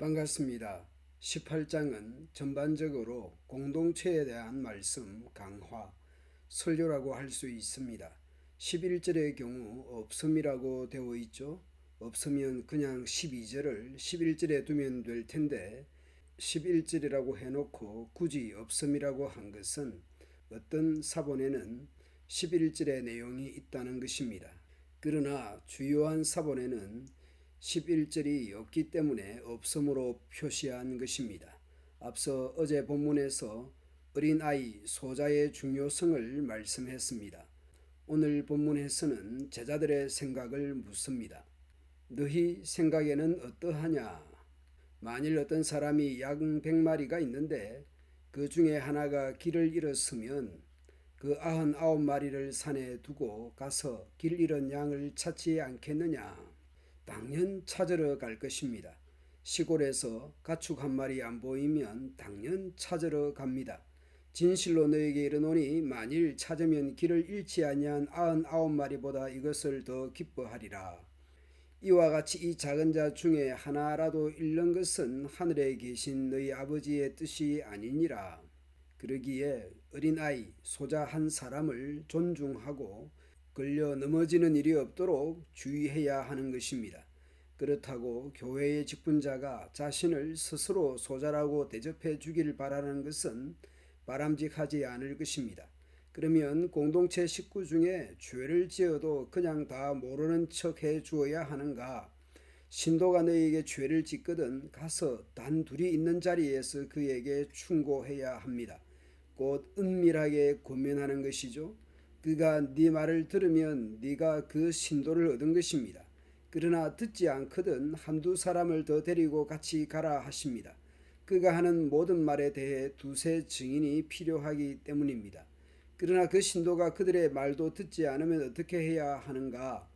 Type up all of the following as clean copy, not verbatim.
반갑습니다. 18장은 전반적으로 공동체에 대한 말씀 강화, 설교라고 할 수 있습니다. 11절의 경우 없음이라고 되어 있죠. 없으면 그냥 12절을 11절에 두면 될 텐데 11절이라고 해놓고 굳이 없음이라고 한 것은 어떤 사본에는 11절의 내용이 있다는 것입니다. 그러나 주요한 사본에는 11절이 없기 때문에 없음으로 표시한 것입니다. 앞서 어제 본문에서 어린아이 소자의 중요성을 말씀했습니다. 오늘 본문에서는 제자들의 생각을 묻습니다. 너희 생각에는 어떠하냐? 만일 어떤 사람이 양 100마리가 있는데 그 중에 하나가 길을 잃었으면 그 99마리를 산에 두고 가서 길 잃은 양을 찾지 않겠느냐? 당연 찾으러 갈 것입니다. 시골에서 가축 한 마리 안 보이면 당연 찾으러 갑니다. 진실로 너에게 이르노니 만일 찾으면 길을 잃지 아니한 99마리보다 이것을 더 기뻐하리라. 이와 같이 이 작은 자 중에 하나라도 잃는 것은 하늘에 계신 너희 아버지의 뜻이 아니니라. 그러기에 어린아이 소자 한 사람을 존중하고 걸려 넘어지는 일이 없도록 주의해야 하는 것입니다. 그렇다고 교회의 직분자가 자신을 스스로 소자라고 대접해 주기를 바라는 것은 바람직하지 않을 것입니다. 그러면 공동체 식구 중에 죄를 지어도 그냥 다 모르는 척 해 주어야 하는가? 신도가 너에게 죄를 짓거든 가서 단둘이 있는 자리에서 그에게 충고해야 합니다. 곧 은밀하게 권면하는 것이죠. 그가 네 말을 들으면 네가 그 신도를 얻은 것입니다. 그러나 듣지 않거든 한두 사람을 더 데리고 같이 가라 하십니다. 그가 하는 모든 말에 대해 두세 증인이 필요하기 때문입니다. 그러나 그 신도가 그들의 말도 듣지 않으면 어떻게 해야 하는가?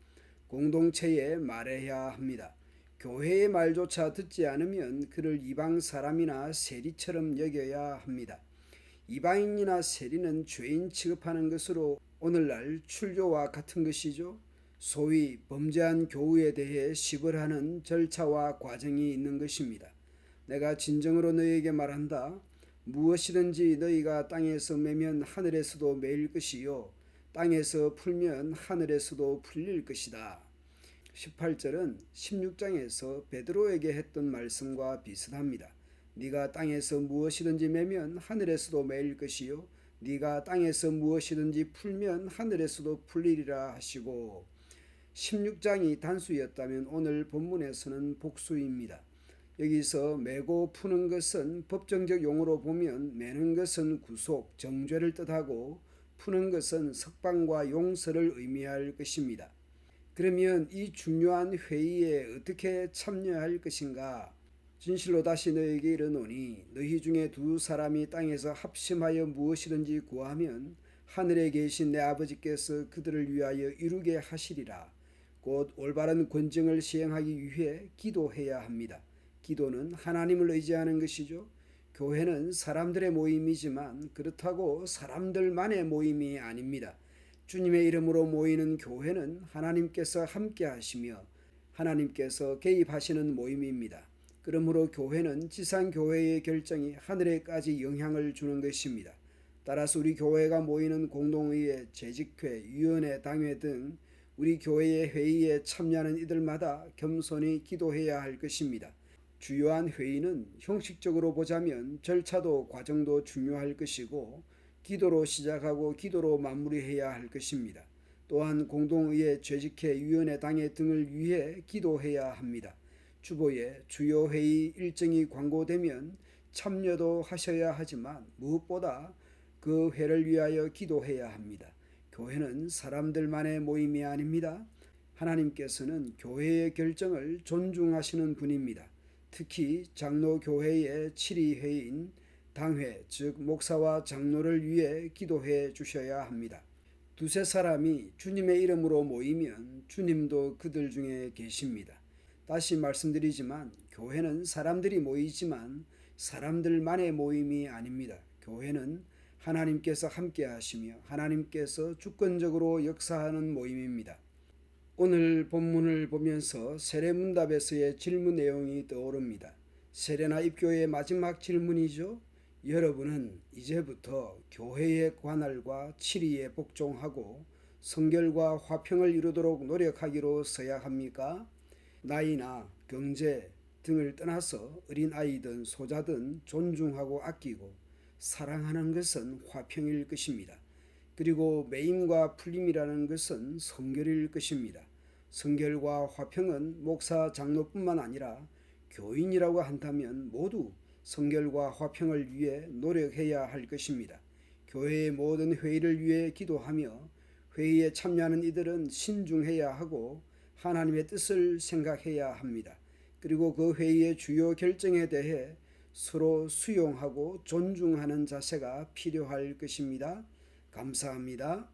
공동체에 말해야 합니다. 교회의 말조차 듣지 않으면 그를 이방 사람이나 세리처럼 여겨야 합니다. 이방인이나 세리는 죄인 취급하는 것으로 오늘날 출교와 같은 것이죠. 소위 범죄한 교우에 대해 시벌하는 절차와 과정이 있는 것입니다. 내가 진정으로 너희에게 말한다. 무엇이든지 너희가 땅에서 매면 하늘에서도 매일 것이요 땅에서 풀면 하늘에서도 풀릴 것이다. 18절은 16장에서 베드로에게 했던 말씀과 비슷합니다. 네가 땅에서 무엇이든지 매면 하늘에서도 매일 것이요 네가 땅에서 무엇이든지 풀면 하늘에서도 풀리리라 하시고 16장이 단수였다면 오늘 본문에서는 복수입니다. 여기서 매고 푸는 것은 법정적 용어로 보면 매는 것은 구속, 정죄를 뜻하고 푸는 것은 석방과 용서를 의미할 것입니다. 그러면 이 중요한 회의에 어떻게 참여할 것인가? 진실로 다시 너에게 이르노니 너희 중에 두 사람이 땅에서 합심하여 무엇이든지 구하면 하늘에 계신 내 아버지께서 그들을 위하여 이루게 하시리라. 곧 올바른 권정을 시행하기 위해 기도해야 합니다. 기도는 하나님을 의지하는 것이죠. 교회는 사람들의 모임이지만 그렇다고 사람들만의 모임이 아닙니다. 주님의 이름으로 모이는 교회는 하나님께서 함께 하시며 하나님께서 개입하시는 모임입니다. 그러므로 교회는 지상교회의 결정이 하늘에까지 영향을 주는 것입니다. 따라서 우리 교회가 모이는 공동의회, 재직회, 위원회, 당회 등 우리 교회의 회의에 참여하는 이들마다 겸손히 기도해야 할 것입니다. 주요한 회의는 형식적으로 보자면 절차도 과정도 중요할 것이고 기도로 시작하고 기도로 마무리해야 할 것입니다. 또한 공동의회, 재직회, 위원회, 당회 등을 위해 기도해야 합니다. 주보에 주요 회의 일정이 광고되면 참여도 하셔야 하지만 무엇보다 그 회를 위하여 기도해야 합니다. 교회는 사람들만의 모임이 아닙니다. 하나님께서는 교회의 결정을 존중하시는 분입니다. 특히 장로교회의 7위 회인 당회, 즉 목사와 장로를 위해 기도해 주셔야 합니다. 두세 사람이 주님의 이름으로 모이면 주님도 그들 중에 계십니다. 다시 말씀드리지만 교회는 사람들이 모이지만 사람들만의 모임이 아닙니다. 교회는 하나님께서 함께 하시며 하나님께서 주권적으로 역사하는 모임입니다. 오늘 본문을 보면서 세례문답에서의 질문 내용이 떠오릅니다. 세레나 입교의 마지막 질문이죠. 여러분은 이제부터 교회의 관할과 치리에 복종하고 성결과 화평을 이루도록 노력하기로 서야 합니까? 나이나 경제 등을 떠나서 어린아이든 소자든 존중하고 아끼고 사랑하는 것은 화평일 것입니다. 그리고 매임과 풀림이라는 것은 성결일 것입니다. 성결과 화평은 목사, 장로뿐만 아니라 교인이라고 한다면 모두 성결과 화평을 위해 노력해야 할 것입니다. 교회의 모든 회의를 위해 기도하며 회의에 참여하는 이들은 신중해야 하고 하나님의 뜻을 생각해야 합니다. 그리고 그 회의의 주요 결정에 대해 서로 수용하고 존중하는 자세가 필요할 것입니다. 감사합니다.